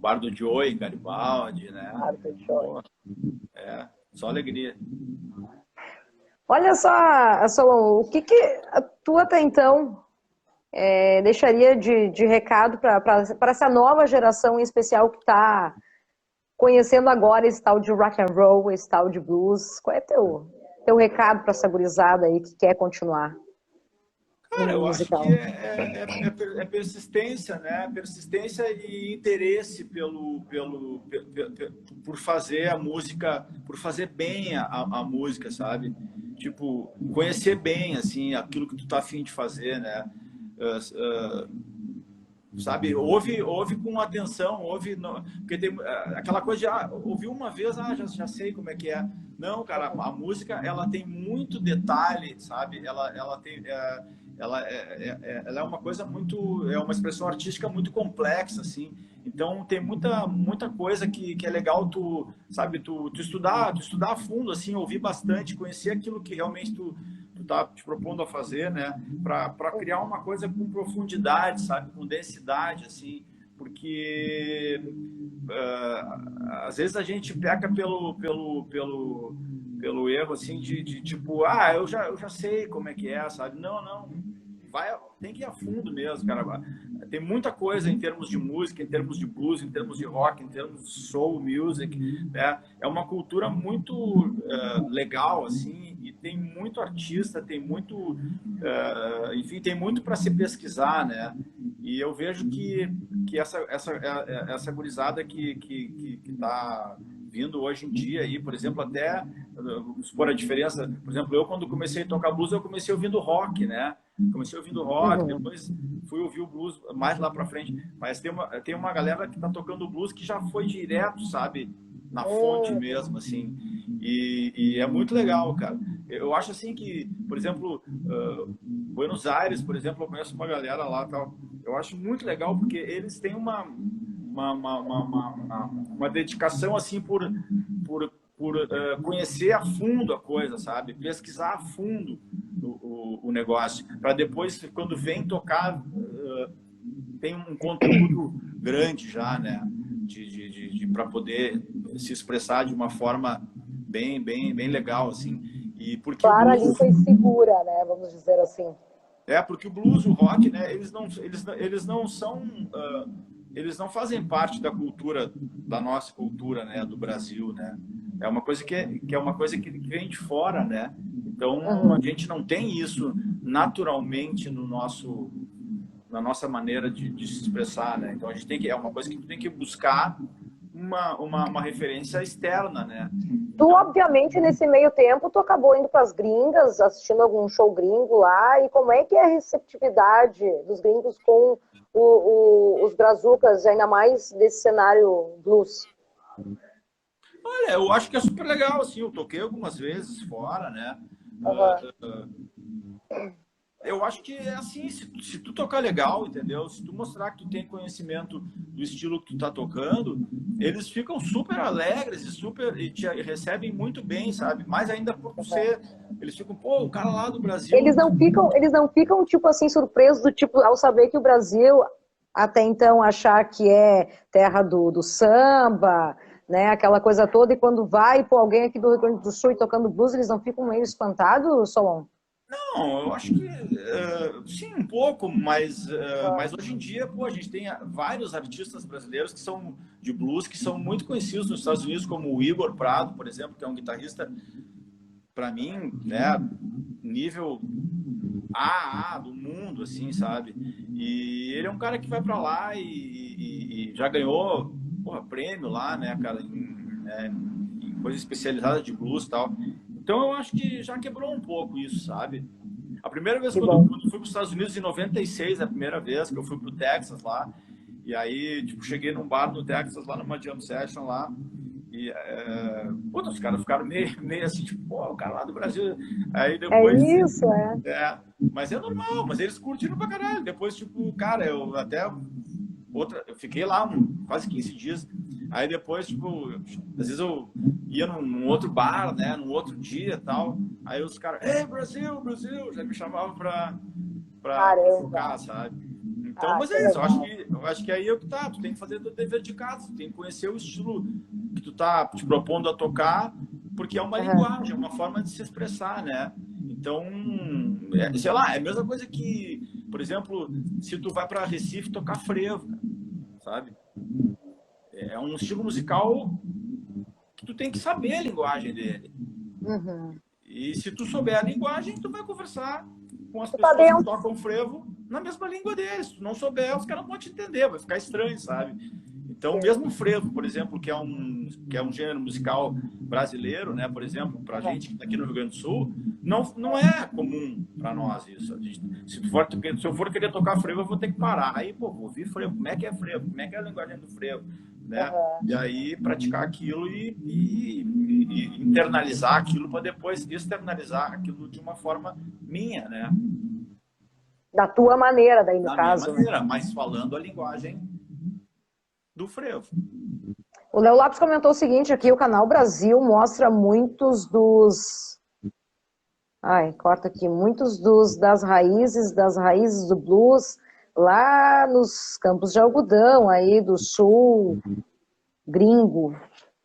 Bar do Joey, Garibaldi, né? Bar do Joey. Só alegria. Olha só, Solon, o que tu até então deixaria de recado para essa nova geração em especial que está conhecendo agora esse tal de rock and roll, esse tal de blues? Qual é teu recado para essa gurizada aí que quer continuar? Cara, eu acho que é persistência, né? Persistência e interesse por fazer a música, por fazer bem a música, sabe? Tipo, conhecer bem, assim, aquilo que tu tá afim de fazer, né? Sabe? Ouve com atenção, porque tem aquela coisa de ouvir uma vez, já sei como é que é. Não, cara, a música, ela tem muito detalhe, sabe? Ela tem... ela é uma coisa muito, é uma expressão artística muito complexa, assim. Então tem muita coisa que é legal tu estudar a fundo, assim, ouvir bastante, conhecer aquilo que realmente tu tá te propondo a fazer, né? Para criar uma coisa com profundidade, sabe? Com densidade, assim. Porque às vezes a gente peca pelo erro, assim, de tipo, eu já sei como é que é, sabe? Não. Tem que ir a fundo mesmo, cara. Tem muita coisa em termos de música, em termos de blues, em termos de rock, em termos de soul music, né? É uma cultura muito legal, assim, e tem muito artista, tem muito, enfim, tem muito para se pesquisar, né? E eu vejo que essa gurizada que está vindo hoje em dia aí, por exemplo, até supor a diferença, por exemplo, eu quando comecei a tocar blues, eu comecei ouvindo rock, né? Comecei ouvindo rock, depois fui ouvir o blues mais lá pra frente. Mas tem uma galera que tá tocando blues que já foi direto, sabe? Na fonte mesmo, assim. E é muito legal, cara. Eu acho assim que, por exemplo, Buenos Aires, por exemplo, eu conheço uma galera lá, tal. Eu acho muito legal porque eles têm uma dedicação assim por conhecer a fundo a coisa, sabe? Pesquisar a fundo o negócio, para depois, quando vem tocar, tem um conteúdo grande já, né? Para poder se expressar de uma forma bem legal, assim. E porque o Clara, blues, limpa e segura, né? Vamos dizer assim. porque o blues, o rock, né? Eles não fazem parte da cultura, da nossa cultura, né? Do Brasil, né? É uma coisa que é uma coisa que vem de fora, né? Então a gente não tem isso naturalmente na nossa maneira de se expressar, né? Então a gente é uma coisa que tu tem que buscar uma referência externa, né? Tu, obviamente, nesse meio tempo, tu acabou indo para as gringas, assistindo algum show gringo lá, e como é que é a receptividade dos gringos com os brazucas, ainda mais desse cenário blues? Olha, eu acho que é super legal, assim, eu toquei algumas vezes fora, né? Eu acho que é assim, se tu tocar legal, entendeu? Se tu mostrar que tu tem conhecimento do estilo que tu tá tocando, eles ficam super alegres e te recebem muito bem, sabe? Mais ainda por ser, eles ficam, pô, o cara lá do Brasil. Eles não ficam tipo assim surpresos do tipo ao saber que o Brasil até então achar que é terra do samba, né? Aquela coisa toda, e quando vai pô, alguém aqui do Rio Grande do Sul e tocando blues, eles não ficam meio espantados, Solon? Não, eu acho que sim, um pouco, mas hoje em dia, pô, a gente tem vários artistas brasileiros que são de blues, que são muito conhecidos nos Estados Unidos, como o Igor Prado, por exemplo, que é um guitarrista, para mim, né, nível AA do mundo, assim, sabe? E ele é um cara que vai para lá e já ganhou, porra, prêmio lá, né, cara, em coisa especializada de blues e tal. Então eu acho que já quebrou um pouco isso, sabe? A primeira vez quando eu fui para os Estados Unidos em 96, a primeira vez que eu fui para o Texas lá, e aí tipo cheguei num bar no Texas lá numa jam session lá e puta, os caras ficaram meio assim tipo, pô, o cara lá do Brasil. Aí depois É isso, é. mas é normal, mas eles curtiram pra caralho. Depois tipo, cara, eu fiquei lá quase 15 dias. Aí depois, tipo, às vezes eu ia num outro bar, né, num outro dia e tal. Aí os caras, ei, Brasil, Brasil, já me chamavam pra tocar, sabe? Então, mas é isso, eu acho que aí é o que tá, tu tem que fazer o teu dever de casa, tu tem que conhecer o estilo que tu tá te propondo a tocar, porque é uma linguagem, é uma forma de se expressar, né? Então, sei lá, é a mesma coisa que, por exemplo, se tu vai para Recife tocar frevo, sabe? É um estilo musical que tu tem que saber a linguagem dele. E se tu souber a linguagem, tu vai conversar com as pessoas que tocam frevo na mesma língua deles. Se tu não souber, os caras não vão te entender, vai ficar estranho, sabe? Então, mesmo o frevo, por exemplo, que é um gênero musical brasileiro, né? Por exemplo, pra gente aqui no Rio Grande do Sul, não é comum para nós isso. Se eu for querer tocar frevo, eu vou ter que parar. Aí, pô, vou ouvir frevo. Como é que é frevo? Como é que é a linguagem do frevo? Né? E aí praticar aquilo e internalizar aquilo para depois externalizar aquilo de uma forma minha, né? Da tua maneira, daí no caso. Da minha maneira, mas falando a linguagem do frevo. O Léo Lopes comentou o seguinte aqui, o Canal Brasil mostra muitos dos... Ai, corta aqui. Muitos das raízes do blues lá nos campos de algodão aí do sul, gringo.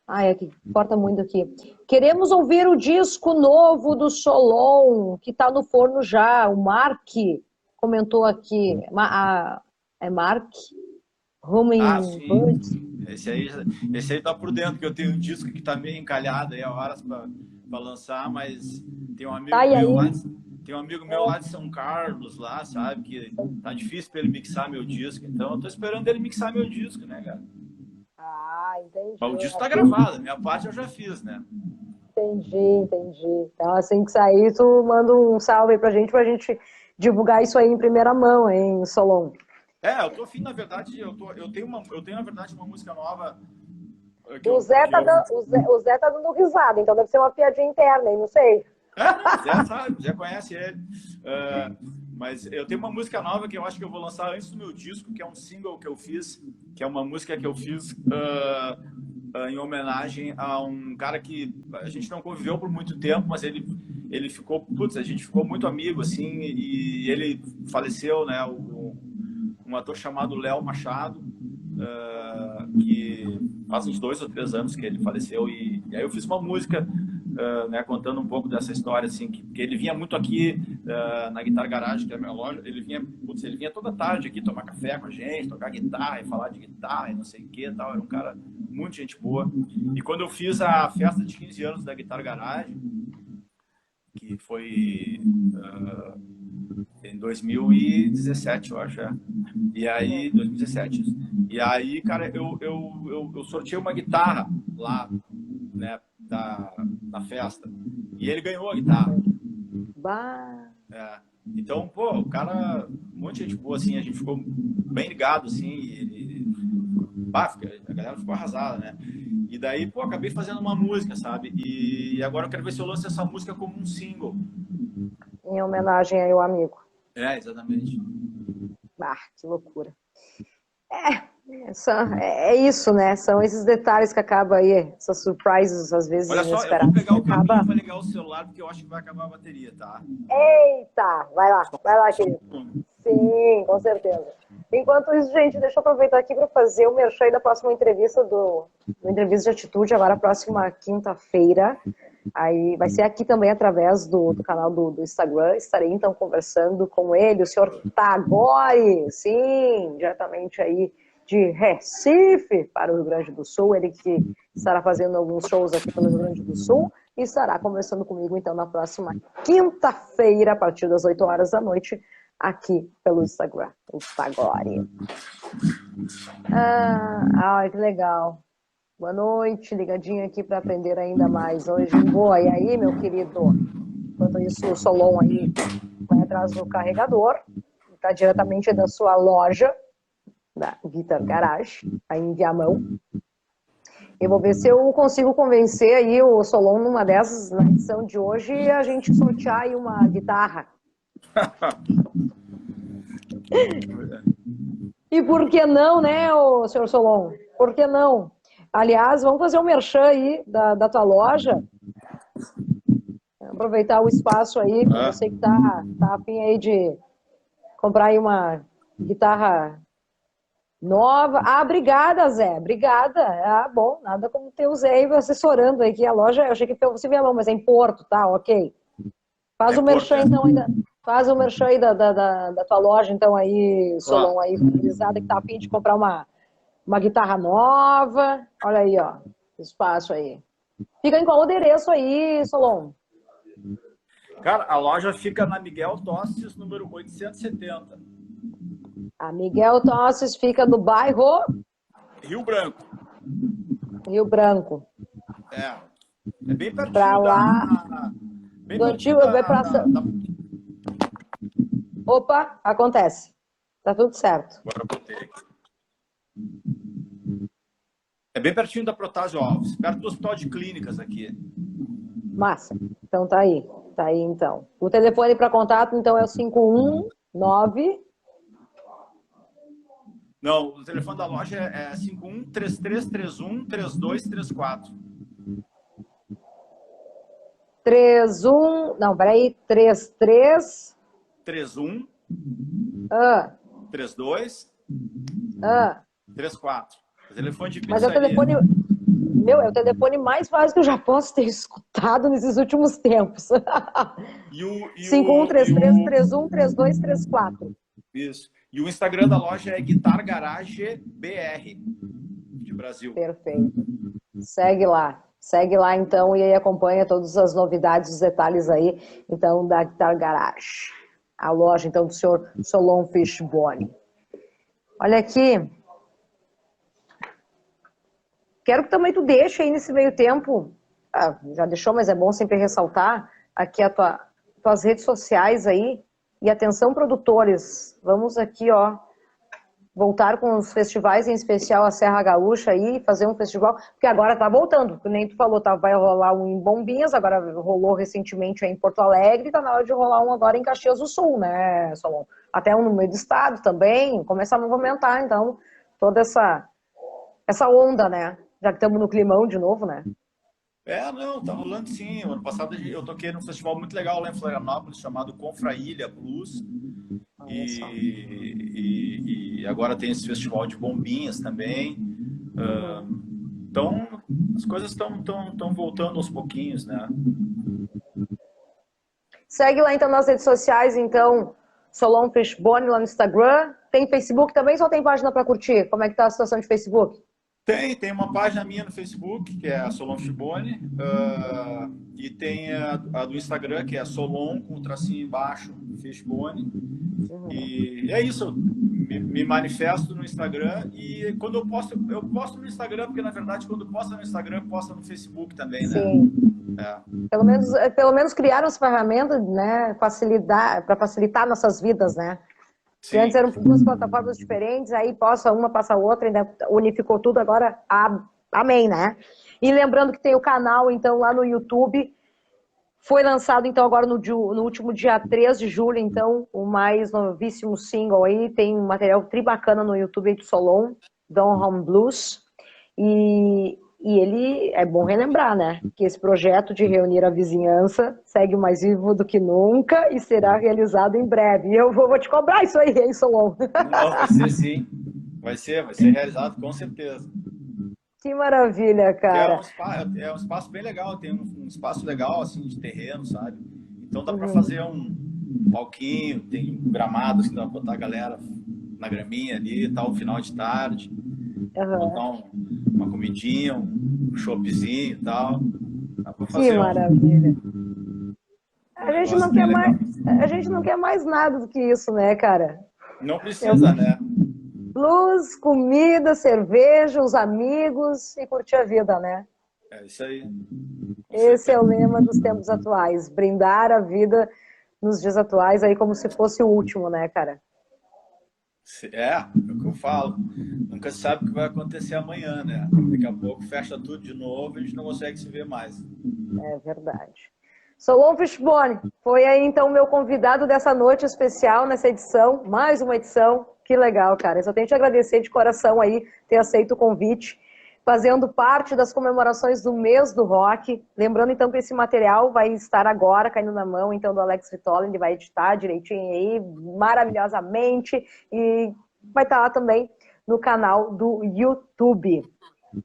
Ai, aqui, corta muito aqui. Queremos ouvir o disco novo do Solon, que está no forno já. O Mark comentou aqui. É Mark? Sim. Esse aí tá por dentro, que eu tenho um disco que tá meio encalhado aí há horas para lançar, mas tem um amigo meu lá de São Carlos, lá, sabe, que tá difícil para ele mixar meu disco, então eu tô esperando ele mixar meu disco, né, cara? Ah, entendi. O disco tá gravado, a minha parte eu já fiz, né? Entendi. Então, assim que sair, tu manda um salve aí pra gente divulgar isso aí em primeira mão, hein, Solon? Eu tô afim, na verdade, eu tenho, na verdade, uma música nova O Zé tá dando risada, então deve ser uma piadinha interna, hein? Não sei. Não, o Zé sabe, já conhece ele. Mas eu tenho uma música nova que eu acho que eu vou lançar antes do meu disco, que é um single que eu fiz, que é uma música que eu fiz em homenagem a um cara que a gente não conviveu por muito tempo, mas ele ficou, putz, a gente ficou muito amigo, assim, e ele faleceu, né? Um ator chamado Léo Machado, que faz uns 2 ou 3 anos que ele faleceu, e aí eu fiz uma música né, contando um pouco dessa história, assim, que ele vinha muito aqui na Guitar Garage, que é a minha loja, ele vinha toda tarde aqui tomar café com a gente, tocar guitarra e falar de guitarra e não sei o que e tal, era um cara muito gente boa. E quando eu fiz a festa de 15 anos da Guitar Garage, que foi em 2017, eu acho, E aí, 2017. E aí, cara, eu sorteei uma guitarra lá, né, da festa. E ele ganhou a guitarra. Bah. Então, pô, o cara, um monte de gente boa, assim, a gente ficou bem ligado, assim, a galera ficou arrasada, né? E daí, pô, acabei fazendo uma música, sabe? E agora eu quero ver se eu lanço essa música como um single. Em homenagem aí ao amigo. Exatamente. Que loucura. É isso, né? São esses detalhes que acabam aí, essas surprises, às vezes, olha só, inesperadas. Eu vou pegar o caminho para ligar o celular, porque eu acho que vai acabar a bateria, tá? Eita! Vai lá, querido. Sim, com certeza. Enquanto isso, gente, deixa eu aproveitar aqui para fazer o merchan da próxima entrevista do Entrevista de Atitude, agora próxima quinta-feira. Aí vai ser aqui também através do canal do Instagram. Estarei então conversando com ele, o senhor Tagore, sim, diretamente aí de Recife para o Rio Grande do Sul. Ele que estará fazendo alguns shows aqui pelo Rio Grande do Sul e estará conversando comigo então na próxima quinta-feira, a partir das 8 horas da noite, aqui pelo Instagram, o Tagore. Que legal. Boa noite, ligadinho aqui para aprender ainda mais hoje. Boa, e aí, meu querido? Enquanto isso, o Solon aí vai atrás do carregador, está diretamente da sua loja, da Guitar Garage, aí em Viamão. Eu vou ver se eu consigo convencer aí o Solon numa dessas, na edição de hoje, a gente sortear aí uma guitarra. E por que não, né, o senhor Solon? Por que não? Aliás, vamos fazer um merchan aí da tua loja. Aproveitar o espaço aí, para você que tá afim aí de comprar aí uma guitarra nova. Obrigada, Zé. Obrigada. Bom, nada como ter o Zé aí assessorando aí, que a loja, eu achei que fosse Viamão, mas é em Porto, tá? Ok. Faz o merchan, então, ainda. Faz o merchan aí da tua loja, então, aí, Solon, aí, finalizada, que tá afim de comprar uma guitarra nova. Olha aí, ó. Espaço aí. Fica em qual endereço aí, Solon? Cara, a loja fica na Miguel Tostes, número 870. A Miguel Tostes fica no bairro? Rio Branco. Rio Branco. É bem pertinho pra lá, bem do pertinho antigo, Opa, acontece. Tá tudo certo. Agora eu botei aqui. É bem pertinho da Protásio Alves, perto do Hospital de Clínicas aqui. Massa. Então tá aí. Tá aí, então. O telefone para contato, então, é o 519... Não, o telefone da loja é 51-3331-3234. 31... Não, peraí. 33... 31... 32... 34. O telefone de pizzaria. Mas é o telefone... Meu, é o telefone mais fácil que eu já posso ter escutado nesses últimos tempos. 5133313234. Isso. E o Instagram da loja é Guitar Garage BR de Brasil. Perfeito. Segue lá. Segue lá, então, e aí acompanha todas as novidades, os detalhes aí, então, da Guitar Garage. A loja, então, do senhor Solon Fishbone. Olha aqui. Quero que também tu deixe aí nesse meio tempo, já deixou, mas é bom sempre ressaltar, aqui tuas redes sociais aí, E atenção, produtores, vamos aqui, ó, voltar com os festivais, em especial a Serra Gaúcha aí, fazer um festival, porque agora tá voltando, que nem tu falou, tá, vai rolar um em Bombinhas, agora rolou recentemente aí em Porto Alegre, tá na hora de rolar um agora em Caxias do Sul, né, Solon? Até um no meio do estado também, começa a movimentar, então, toda essa onda, né? Já que estamos no climão de novo, né? Não, tá rolando sim. Ano passado eu toquei num festival muito legal lá em Florianópolis, chamado Confrailha Blues. E agora tem esse festival de Bombinhas também. Então, as coisas estão voltando aos pouquinhos, né? Segue lá, então, nas redes sociais, então, Solon Fishbone lá no Instagram. Tem Facebook também, só tem página para curtir? Como é que tá a situação de Facebook? Tem uma página minha no Facebook, que é a Solon Fishbone, e tem a do Instagram, que é Solon, com tracinho embaixo, Fishbone. E é isso, me manifesto no Instagram, e quando eu posto no Instagram, porque na verdade quando posta no Instagram, posta no Facebook também, né? Sim. Pelo menos criaram as ferramentas, né, para facilitar nossas vidas, né? Sim. Antes eram duas plataformas diferentes, aí uma passa a outra, ainda unificou tudo, agora amém, né? E lembrando que tem o canal, então, lá no YouTube, foi lançado, então, agora no último dia 3 de julho, então, o mais novíssimo single aí, tem um material tribacana no YouTube aí do Solon, Down Home Blues, e ele, é bom relembrar, né, que esse projeto de reunir a vizinhança segue mais vivo do que nunca e será realizado em breve. E eu vou te cobrar isso aí, hein, Solon? Não, vai ser sim. Vai ser realizado com certeza. Que maravilha, cara. É um espaço bem legal, tem um espaço legal, assim, de terreno, sabe? Então dá para fazer um palquinho, tem um gramado, assim, dá pra botar a galera na graminha ali, tal, final de tarde. Botar uma comidinha, um choppzinho e tal. Dá pra fazer que maravilha. A gente não quer mais nada do que isso, né, cara? Não precisa, né? Blues, comida, cerveja, os amigos e curtir a vida, né? É isso aí. Esse é o lema dos tempos atuais. Brindar a vida nos dias atuais aí como se fosse o último, né, cara? É o que eu falo. Nunca se sabe o que vai acontecer amanhã, né? Daqui a pouco fecha tudo de novo e a gente não consegue se ver mais. É verdade. Solon Fishbone foi aí então o meu convidado dessa noite especial nessa edição, mais uma edição. Que legal, cara. Eu só tenho que te agradecer de coração aí ter aceito o convite, fazendo parte das comemorações do mês do rock. Lembrando então que esse material vai estar agora caindo na mão então do Alex Vitola, ele vai editar direitinho aí, maravilhosamente, e vai estar lá também no canal do YouTube.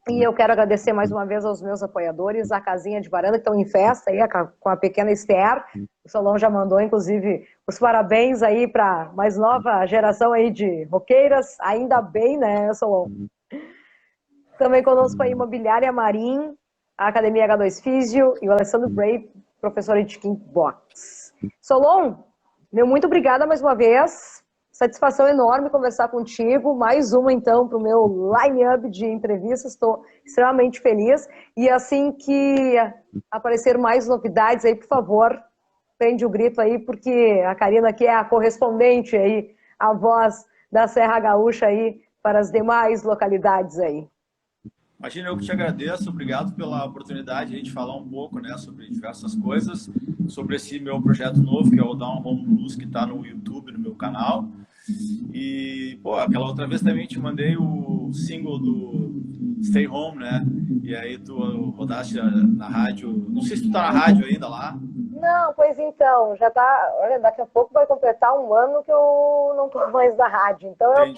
E eu quero agradecer mais uma vez aos meus apoiadores, a Casinha de Varanda, que estão em festa aí, com a pequena Esther. O Solon já mandou, inclusive, os parabéns aí para mais nova geração aí de roqueiras. Ainda bem, né, Solon? Também conosco a Imobiliária Marim, a Academia H2 Físio e o Alessandro Brave, professor de kickbox. Solon, meu muito obrigada mais uma vez. Satisfação enorme conversar contigo. Mais uma, então, para o meu line-up de entrevistas. Estou extremamente feliz. E assim que aparecer mais novidades aí, por favor, prende o grito aí, porque a Karina aqui é a correspondente aí, a voz da Serra Gaúcha aí para as demais localidades aí. Imagina, eu que te agradeço, obrigado pela oportunidade de a gente falar um pouco, né, sobre diversas coisas, sobre esse meu projeto novo, que é o Down Home Blues, que está no YouTube, no meu canal. E, pô, aquela outra vez também te mandei o single do Stay Home, né? E aí tu rodaste na rádio, não sei se tu tá na rádio ainda lá. Não, pois então, já tá, olha, daqui a pouco vai completar um ano que eu não tô mais na rádio, então eu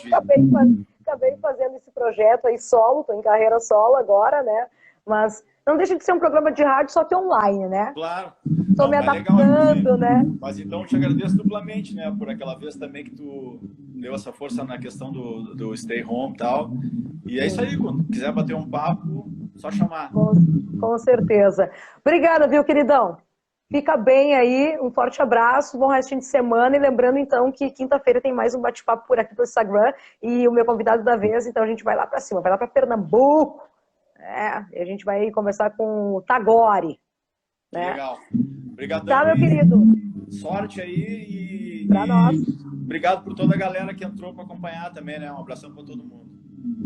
acabei fazendo esse projeto aí solo, tô em carreira solo agora, né, mas não deixa de ser um programa de rádio, só que online, né? Claro. Tô me adaptando, né? Mas então eu te agradeço duplamente, né, por aquela vez também que tu deu essa força na questão do Stay Home e tal, e é isso aí, quando quiser bater um papo, só chamar. Com certeza. Obrigada, viu, queridão? Fica bem aí, um forte abraço, bom restinho de semana. E lembrando, então, que quinta-feira tem mais um bate-papo por aqui pelo Instagram. E o meu convidado da vez, então a gente vai lá para cima, vai lá para Pernambuco. E a gente vai conversar com o Tagore. Né? Legal. Obrigadão. Tá, meu querido? Sorte aí Para nós. Obrigado por toda a galera que entrou para acompanhar também, né? Um abração para todo mundo.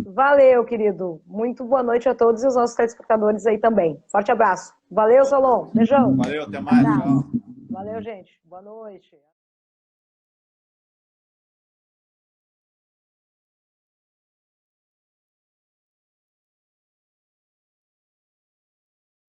Valeu, querido. Muito boa noite a todos e os nossos telespectadores aí também. Forte abraço. Valeu, Solon. Beijão. Valeu, até mais. Tchau. Valeu, gente. Boa noite.